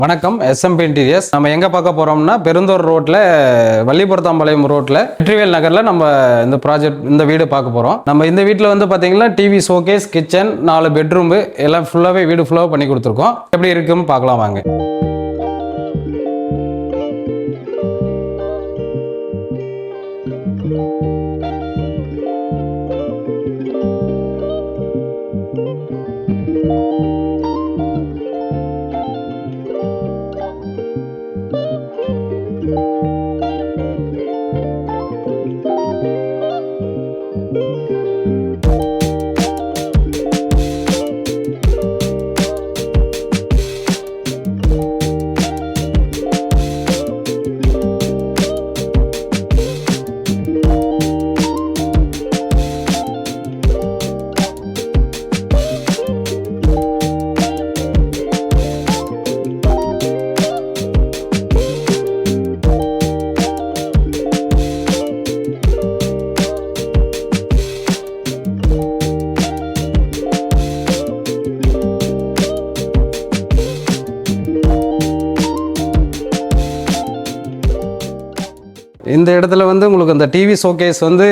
வணக்கம் SMP interiors. நம்ம எங்கே பார்க்க போகிறோம்னா பெருந்தூர் ரோட்டில் வள்ளிபுரத்தாம்பாளையம் ரோட்டில் வெற்றிவேல் நகரில் நம்ம இந்த வீடு பார்க்க போகிறோம். நம்ம இந்த வீட்டில் வந்து பார்த்தீங்கன்னா டிவி ஷோகேஸ், கிச்சன், 4 பெட்ரூமு எல்லாம் ஃபுல்லாகவே வீடு ஃபுல்லாக பண்ணி கொடுத்துருக்கோம். எப்படி இருக்குன்னு பார்க்கலாம் வாங்க. இந்த இடத்துல வந்து உங்களுக்கு அந்த டிவி ஷோகேஸ் வந்து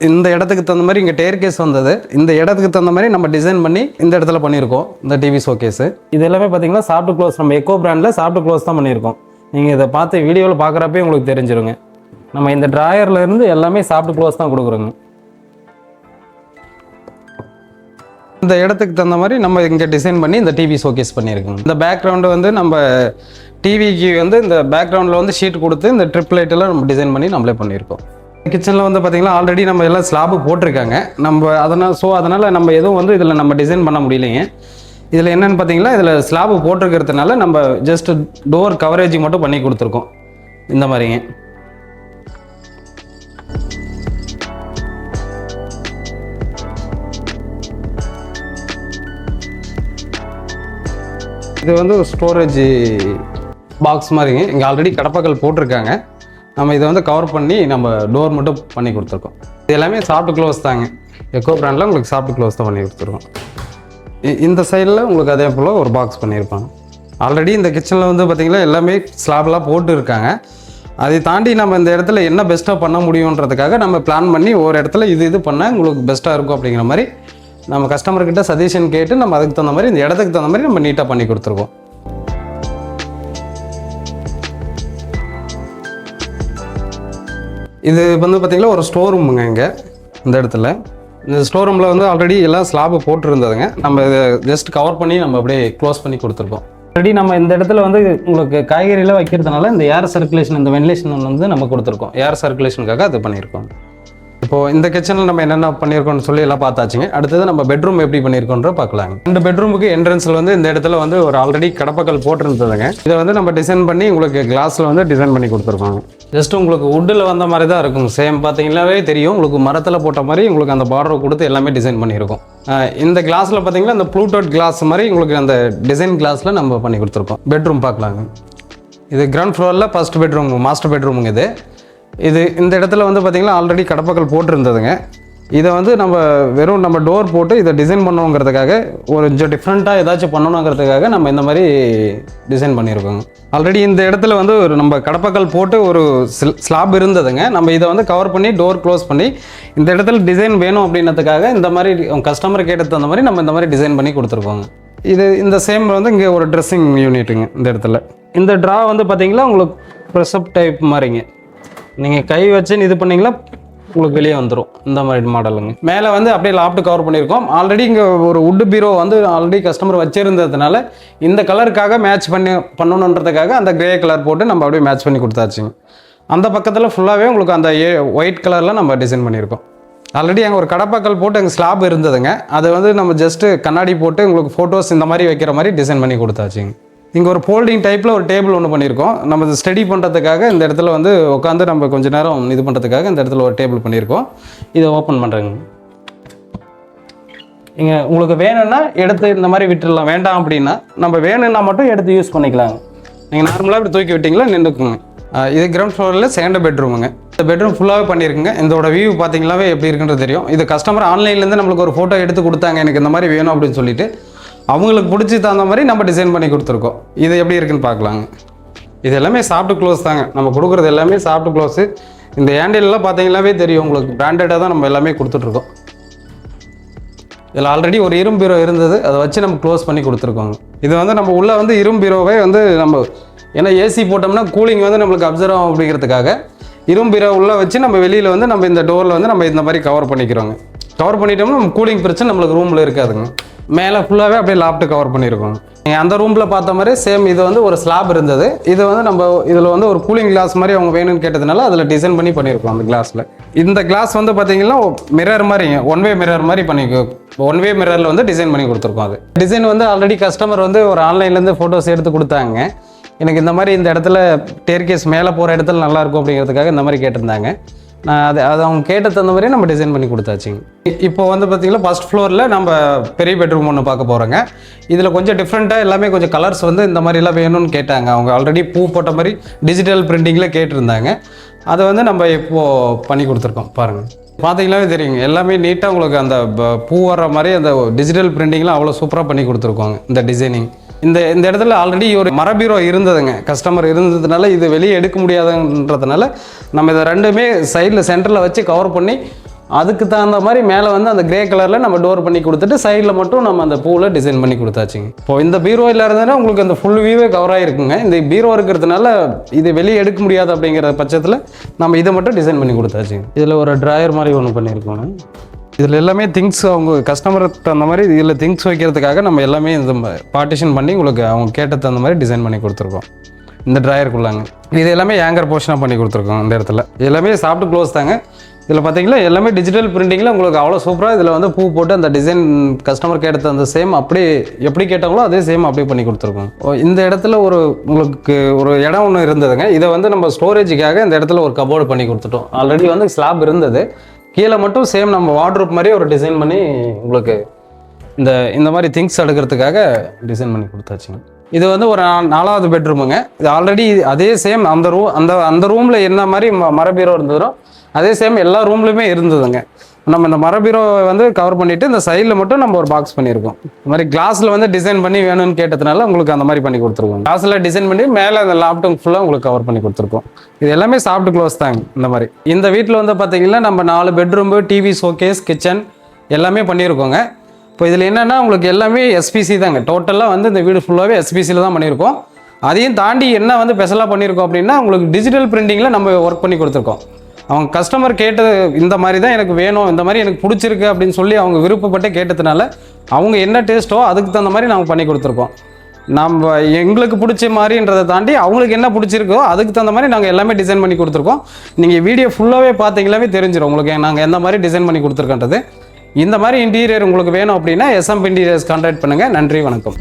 இந்த இடத்துக்கு தகுந்த மாதிரி இங்கே டேர் கேஸ் வந்தது. இந்த இடத்துக்கு தகுந்த மாதிரி நம்ம டிசைன் பண்ணி இந்த இடத்துல பண்ணியிருக்கோம். இந்த டிவி ஷோகேஸு இது எல்லாமே பார்த்தீங்கன்னா சாஃப்ட் க்ளோஸ், நம்ம எக்கோ பிராண்டில் சாஃப்ட் க்ளோஸ் தான் பண்ணியிருக்கோம். நீங்கள் இதை பார்த்து வீடியோவில் பார்க்குறப்பே உங்களுக்கு தெரிஞ்சிருங்க. நம்ம இந்த ட்ராயரில் இருந்து எல்லாமே சாஃப்ட் க்ளோஸ் தான் கொடுக்குறோங்க. இந்த இடத்துக்கு தகுந்த மாதிரி நம்ம இங்கே டிசைன் பண்ணி இந்த டிவி ஷோகேஸ் பண்ணியிருக்கோங்க. இந்த பேக்ரவுண்டு வந்து நம்ம டிவிக்கு வந்து இந்த பேக்ரவுண்டில் வந்து ஷீட் கொடுத்து இந்த ட்ரிப் லைட்டெல்லாம் நம்ம டிசைன் பண்ணி நம்மளே பண்ணியிருக்கோம். கிச்சனில் வந்து பார்த்திங்கன்னா ஆல்ரெடி நம்ம எல்லாம் ஸ்லாபு போட்டிருக்காங்க. நம்ம அதனால் நம்ம எதுவும் வந்து இதில் நம்ம டிசைன் பண்ண முடியலைங்க. இதில் என்னென்னு பார்த்தீங்கன்னா இதில் ஸ்லாபு போட்டிருக்கிறதுனால நம்ம ஜஸ்ட் டோர் கவரேஜ் மட்டும் பண்ணி கொடுத்துருக்கோம். இந்த மாதிரிங்க. இது வந்து ஒரு ஸ்டோரேஜ் பாக்ஸ் மாதிரிங்க. இங்கே ஆல்ரெடி கடப்பாக்கள் போட்டிருக்காங்க. நம்ம இதை வந்து கவர் பண்ணி நம்ம டோர் மட்டும் பண்ணி கொடுத்துருக்கோம். இது எல்லாமே சாஃப்ட் க்ளோஸ் தாங்க. எக்கோ பிராண்டில் உங்களுக்கு சாஃப்ட் க்ளோஸ் தான் பண்ணி கொடுத்துருக்கோம். இந்த சைடில் உங்களுக்கு அதே போல் ஒரு பாக்ஸ் பண்ணியிருப்பாங்க. ஆல்ரெடி இந்த கிச்சனில் வந்து பார்த்திங்கன்னா எல்லாமே ஸ்லாப்லாம் போட்டு இருக்காங்க. அதை தாண்டி நம்ம இந்த இடத்துல என்ன பெஸ்ட்டாக பண்ண முடியுன்றதுக்காக நம்ம பிளான் பண்ணி ஒரு இடத்துல இது பண்ணால் உங்களுக்கு பெஸ்ட்டாக இருக்கும் அப்படிங்கிற மாதிரி நம்ம கஸ்டமர்கிட்ட சஜஷன் கேட்டு நம்ம அதுக்கு தகுந்த மாதிரி இந்த இடத்துக்கு தகுந்த மாதிரி நம்ம நீட்டாக பண்ணி கொடுத்துருக்கோம். இது வந்து பார்த்திங்கன்னா ஒரு ஸ்டோர் ரூமுங்க. இங்கே இந்த இடத்துல இந்த ஸ்டோர் ரூமில் வந்து ஆல்ரெடி எல்லாம் ஸ்லாபு போட்டுருந்ததுங்க. நம்ம இதை ஜஸ்ட் கவர் பண்ணி நம்ம அப்படியே க்ளோஸ் பண்ணி கொடுத்துருக்கோம். ஆல்ரெடி நம்ம இந்த இடத்துல வந்து உங்களுக்கு காய்கறியெல்லாம் வைக்கிறதுனால இந்த ஏர் சர்க்குலேஷன், இந்த வென்டிலேஷன் வந்து நம்ம கொடுத்துருக்கோம். ஏர் சர்க்குலேஷனுக்காக அது பண்ணியிருக்கோம். இப்போது இந்த கிச்சனில் நம்ம என்னென்ன பண்ணியிருக்கோம்னு சொல்லி எல்லாம் பார்த்தாச்சுங்க. அடுத்தது நம்ம பெட்ரூம் எப்படி பண்ணியிருக்கோன்ற பார்க்கலாங்க. இந்த பெட்ரூமுக்கு என்ட்ரன்ஸில் வந்து இந்த இடத்துல வந்து ஒரு ஆல்ரெடி கடப்பாக்கள் போட்டிருந்ததுங்க. இதை வந்து நம்ம டிசைன் பண்ணி உங்களுக்கு கிளாஸில் வந்து டிசைன் பண்ணி கொடுத்துருக்கோங்க. ஜஸ்ட் உங்களுக்கு வுட்டில் வந்த மாதிரி தான் இருக்கும். சேம் பார்த்தீங்கன்னாவே தெரியும். உங்களுக்கு மரத்தில் போட்ட மாதிரி உங்களுக்கு அந்த பார்டரை கொடுத்து எல்லாமே டிசைன் பண்ணியிருக்கோம். இந்த கிளாஸில் பார்த்தீங்கன்னா இந்த ப்ளூடோட் கிளாஸ் மாதிரி உங்களுக்கு அந்த டிசைன் கிளாஸில் நம்ம பண்ணி கொடுத்துருக்கோம். பெட்ரூம் பார்க்கலாங்க. இது கிரவுண்ட் ஃப்ளோரில் ஃபர்ஸ்ட் பெட்ரூம், மாஸ்டர் பெட்ரூமுங்க. இது இந்த இடத்துல வந்து பார்த்திங்கன்னா ஆல்ரெடி கடப்பாக்கள் போட்டிருந்ததுங்க. இதை வந்து நம்ம டோர் போட்டு இதை டிசைன் பண்ணணுங்கிறதுக்காக கொஞ்சம் டிஃப்ரெண்ட்டாக ஏதாச்சும் பண்ணணுங்கிறதுக்காக நம்ம இந்த மாதிரி டிசைன் பண்ணியிருக்கோங்க. ஆல்ரெடி இந்த இடத்துல வந்து நம்ம கடப்பாக்கள் போட்டு ஒரு ஸ்லாப் இருந்ததுங்க. நம்ம இதை வந்து கவர் பண்ணி டோர் க்ளோஸ் பண்ணி இந்த இடத்துல டிசைன் வேணும் அப்படின்றதுக்காக இந்த மாதிரி கஸ்டமர் கேட்டது அந்த மாதிரி நம்ம இந்த மாதிரி டிசைன் பண்ணி கொடுத்துருக்கோங்க. இந்த சேம் வந்து இங்கே ஒரு ட்ரெஸ்ஸிங் யூனிட்டுங்க. இந்த இடத்துல இந்த ட்ரா வந்து பார்த்திங்கன்னா உங்களுக்கு ப்ரெஸ்அப் டைப் மாதிரிங்க. நீங்கள் கை வச்சு இது பண்ணிங்கன்னா உங்களுக்கு வெளியே வந்துடும். இந்த மாதிரி மாடலுங்க. மேலே வந்து அப்படியே லாப்ட் கவர் பண்ணியிருக்கோம். ஆல்ரெடி இங்கே ஒரு வுட் பீரோ வந்து ஆல்ரெடி கஸ்டமர் வச்சுருந்ததுனால இந்த கலருக்காக மேட்ச் பண்ணணுன்றதுக்காக அந்த கிரே கலர் போட்டு நம்ம அப்படியே மேட்ச் பண்ணி கொடுத்தாச்சுங்க. அந்த பக்கத்தில் ஃபுல்லாகவே உங்களுக்கு அந்த ஒயிட் கலரில் நம்ம டிசைன் பண்ணியிருக்கோம். ஆல்ரெடி அங்கே ஒரு கடப்பாக்கள் போட்டு எங்கள் ஸ்லாப் இருந்ததுங்க. அதை வந்து நம்ம ஜஸ்ட்டு கண்ணாடி போட்டு உங்களுக்கு ஃபோட்டோஸ் இந்த மாதிரி வைக்கிற மாதிரி டிசைன் பண்ணி கொடுத்தாச்சுங்க. இங்கே ஒரு ஃபோல்டிங் டைப்பில் ஒரு டேபிள் ஒன்று பண்ணியிருக்கோம். நம்ம ஸ்டடி பண்ணுறதுக்காக இந்த இடத்துல வந்து உட்காந்து நம்ம கொஞ்சம் நேரம் இது பண்ணுறதுக்காக இந்த இடத்துல ஒரு டேபிள் பண்ணியிருக்கோம். இதை ஓப்பன் பண்ணுறேங்க. இங்கே உங்களுக்கு வேணும்னா எடுத்து இந்த மாதிரி விட்டுடலாம். வேண்டாம் அப்படின்னா நம்ம வேணும்னா மட்டும் எடுத்து யூஸ் பண்ணிக்கலாங்க. நீங்கள் நார்மலாக இப்படி தூக்கி விட்டிங்களா நின்றுக்குங்க. இது கிரவுண்ட் ஃப்ளோரில் செகண்ட் பெட்ரூமுங்க. இந்த பெட்ரூம் ஃபுல்லாகவே பண்ணியிருக்குங்க. இதோட வியூ பார்த்தீங்கன்னாவே எப்படி இருக்குன்றது தெரியும். இது கஸ்டமர் ஆன்லைன்லேருந்து நம்மளுக்கு ஒரு ஃபோட்டோ எடுத்து கொடுத்தாங்க, எனக்கு இந்த மாதிரி வேணும் அப்படின்னு சொல்லிட்டு அவங்களுக்கு பிடிச்சி தகுந்த மாதிரி நம்ம டிசைன் பண்ணி கொடுத்துருக்கோம். இது எப்படி இருக்குன்னு பார்க்கலாங்க. இது எல்லாமே சாஃப்ட் க்ளோஸ் தாங்க, நம்ம கொடுக்குறது எல்லாமே சாஃப்ட் க்ளோஸு. இந்த ஹேண்டில்லாம் பார்த்தீங்கன்னாவே தெரியும் உங்களுக்கு, பிராண்டடாக தான் நம்ம எல்லாமே கொடுத்துட்ருக்கோம். இதில் ஆல்ரெடி ஒரு இரும்பு பீரோ இருந்தது, அதை வச்சு நம்ம க்ளோஸ் பண்ணி கொடுத்துருக்கோங்க. இது வந்து நம்ம உள்ளே வந்து இரும்பு பீரோவே வந்து நம்ம, ஏன்னா ஏசி போட்டோம்னா கூலிங் வந்து நம்மளுக்கு அப்சர்வ் ஆகும் அப்படிங்கிறதுக்காக இரும்பு பீரோ உள்ளே வச்சு நம்ம வெளியில் வந்து நம்ம இந்த டோரில் வந்து நம்ம இந்த மாதிரி கவர் பண்ணிக்கிறோங்க. கவர் பண்ணிட்டோம்னா நம்ம கூலிங் பிரச்சனை நம்மளுக்கு ரூமில் இருக்காதுங்க. மேலே ஃபுல்லாகவே அப்படியே லாப்ட்டு கவர் பண்ணியிருக்கோம். நீங்கள் அந்த ரூமில் பார்த்த மாதிரி சேம் இது வந்து ஒரு ஸ்லாப் இருந்தது. இது வந்து நம்ம இதில் வந்து ஒரு கூலிங் கிளாஸ் மாதிரி அவங்க வேணும்னு கேட்டதுனால அதில் டிசைன் பண்ணி பண்ணியிருக்கோம். அந்த கிளாஸில் இந்த கிளாஸ் வந்து பார்த்தீங்கன்னா மிரர் மாதிரிங்க, ஒன் வே மிரர் மாதிரி ஒன் வே மிரரில் வந்து டிசைன் பண்ணி கொடுத்துருக்கோம். அது டிசைன் வந்து ஆல்ரெடி கஸ்டமர் வந்து ஒரு ஆன்லைன்லேருந்து ஃபோட்டோஸ் எடுத்து கொடுத்தாங்க. எனக்கு இந்த மாதிரி இந்த இடத்துல டேர்கேஸ் மேலே போகிற இடத்துல நல்லாயிருக்கும் அப்படிங்கிறதுக்காக இந்த மாதிரி கேட்டிருந்தாங்க. நான் அது அவங்க கேட்ட தகுந்த மாதிரி நம்ம டிசைன் பண்ணி கொடுத்தாச்சுங்க. இப்போ வந்து பார்த்திங்கன்னா ஃபர்ஸ்ட் ஃப்ளோரில் நம்ம பெரிய பெட்ரூம் ஒன்று பார்க்க போகிறோங்க. இதில் கொஞ்சம் டிஃப்ரெண்ட்டாக எல்லாமே கொஞ்சம் கலர்ஸ் வந்து இந்த மாதிரிலாம் வேணும்னு கேட்டாங்க. அவங்க ஆல்ரெடி பூ போட்ட மாதிரி டிஜிட்டல் பிரிண்டிங்கில் கேட்டிருந்தாங்க. அதை வந்து நம்ம இப்போது பண்ணி கொடுத்துருக்கோம். பாருங்கள், பார்த்தீங்கன்னாவே தெரியுங்க, எல்லாமே நீட்டாக உங்களுக்கு அந்த பூ வர்ற மாதிரி அந்த டிஜிட்டல் பிரிண்டிங்லாம் அவ்வளோ சூப்பராக பண்ணி கொடுத்துருக்கோங்க. இந்த டிசைனிங் இந்த இடத்துல ஆல்ரெடி ஒரு மரபீரோ இருந்ததுங்க, கஸ்டமர் இருந்ததுனால இது வெளியே எடுக்க முடியாதுன்றதுனால நம்ம இதை ரெண்டுமே சைடில் சென்டரில் வச்சு கவர் பண்ணி அதுக்கு தகுந்த மாதிரி மேலே வந்து அந்த கிரே கலரில் நம்ம டோர் பண்ணி கொடுத்துட்டு சைடில் மட்டும் நம்ம அந்த பூவில் டிசைன் பண்ணி கொடுத்தாச்சுங்க. இப்போ இந்த பீரோ இல்லாததுன்னா உங்களுக்கு அந்த ஃபுல் வியூவே கவர் ஆகிருக்குங்க. இந்த பீரோ இருக்கிறதுனால இது வெளியே எடுக்க முடியாது அப்படிங்கிற பட்சத்தில் நம்ம இதை மட்டும் டிசைன் பண்ணி கொடுத்தாச்சுங்க. இதில் ஒரு ட்ராயர் மாதிரி ஒன்று பண்ணியிருக்கோங்க. இதில் எல்லாமே திங்ஸ் அவங்க கஸ்டமருக்கு தகுந்த மாதிரி இதில் திங்ஸ் வைக்கிறதுக்காக நம்ம எல்லாமே இந்த பார்ட்டிஷன் பண்ணி உங்களுக்கு அவங்க கேட்ட தகுந்த மாதிரி டிசைன் பண்ணி கொடுத்துருக்கோம். இந்த ட்ராயருக்குள்ளாங்க இது எல்லாமே ஏங்கர் போர்ஷனாக பண்ணி கொடுத்துருக்கோம். இந்த இடத்துல எல்லாமே சாஃப்ட் க்ளோஸ் தாங்க. இதில் பார்த்தீங்கன்னா எல்லாமே டிஜிட்டல் பிரிண்டிங்கில் உங்களுக்கு அவ்வளோ சூப்பராக இதில் வந்து பூ போட்டு அந்த டிசைன் கஸ்டமர் கேட்டது அந்த சேம் அப்படியே எப்படி கேட்டாங்களோ அதே சேம் அப்படியே பண்ணி கொடுத்துருக்கோம். இந்த இடத்துல உங்களுக்கு ஒரு இடம் ஒன்று இருந்ததுங்க. இதை வந்து நம்ம ஸ்டோரேஜுக்காக இந்த இடத்துல ஒரு கபோர்டு பண்ணி கொடுத்துட்டோம். ஆல்ரெடி வந்து ஸ்லாப் இருந்தது, கீழே மட்டும் சேம் நம்ம வார்ட்ரோப் மாதிரியே ஒரு டிசைன் பண்ணி உங்களுக்கு இந்த மாதிரி திங்ஸ் எடுக்கிறதுக்காக டிசைன் பண்ணி கொடுத்தாச்சுங்க. இது வந்து ஒரு 4வது பெட்ரூமுங்க. இது ஆல்ரெடி அதே சேம் அந்த ரூமில் என்ன மாதிரி மரபீரோ இருந்ததோ அதே சேம் எல்லா ரூம்லையுமே இருந்ததுங்க. நம்ம இந்த மரபீரோவை வந்து கவர் பண்ணிவிட்டு இந்த சைடில் மட்டும் நம்ம ஒரு பாக்ஸ் பண்ணியிருக்கோம். இந்த மாதிரி கிளாஸில் வந்து டிசைன் பண்ணி வேணும்னு கேட்டதுனால உங்களுக்கு அந்த மாதிரி பண்ணி கொடுத்துருக்கோம். கிளாஸில் டிசைன் பண்ணி மேலே அந்த லேப்டாப் ஃபுல்லாக உங்களுக்கு கவர் பண்ணி கொடுத்துருக்கோம். இது எல்லாமே சாஃப்ட் க்ளோஸ் தாங்க. இந்த மாதிரி இந்த வீட்டில் வந்து பார்த்தீங்கன்னா நம்ம 4 பெட்ரூமு, டிவி, ஷோகேஸ், கிச்சன் எல்லாமே பண்ணியிருக்கோங்க. இப்போ இதில் என்னென்னா உங்களுக்கு எல்லாமே எஸ்பிசி தாங்க. டோட்டலாக வந்து இந்த வீடு ஃபுல்லாகவே எஸ்பிசியில் தான் பண்ணியிருக்கோம். அதையும் தாண்டி என்ன வந்து ஸ்பெஷலாக பண்ணியிருக்கோம் அப்படின்னா உங்களுக்கு டிஜிட்டல் பிரிண்டிங்கில் நம்ம ஒர்க் பண்ணி கொடுத்துருக்கோம். அவங்க கஸ்டமர் கேட்டது இந்த மாதிரி தான் எனக்கு வேணும், இந்த மாதிரி எனக்கு பிடிச்சிருக்கு அப்படின்னு சொல்லி அவங்க விருப்பப்பட்டு கேட்டதுனால அவங்க என்ன டேஸ்ட்டோ அதுக்கு தகுந்த மாதிரி நாங்கள் பண்ணி கொடுத்துருக்கோம். நம்ம எங்களுக்கு பிடிச்ச மாதிரின்றதை தாண்டி அவங்களுக்கு என்ன பிடிச்சிருக்கோ அதுக்கு தகுந்த மாதிரி நாங்கள் எல்லாமே டிசைன் பண்ணி கொடுத்துருக்கோம். நீங்கள் வீடியோ ஃபுல்லாகவே பார்த்தீங்களாவே தெரிஞ்சிடும் உங்களுக்கு நாங்கள் எந்த மாதிரி டிசைன் பண்ணி கொடுத்துருக்கோன்றது. இந்த மாதிரி இன்டீரியர் உங்களுக்கு வேணும் அப்படின்னா SM இன்டீரியர்ஸ் கான்டாக்ட் பண்ணுங்கள். நன்றி, வணக்கம்.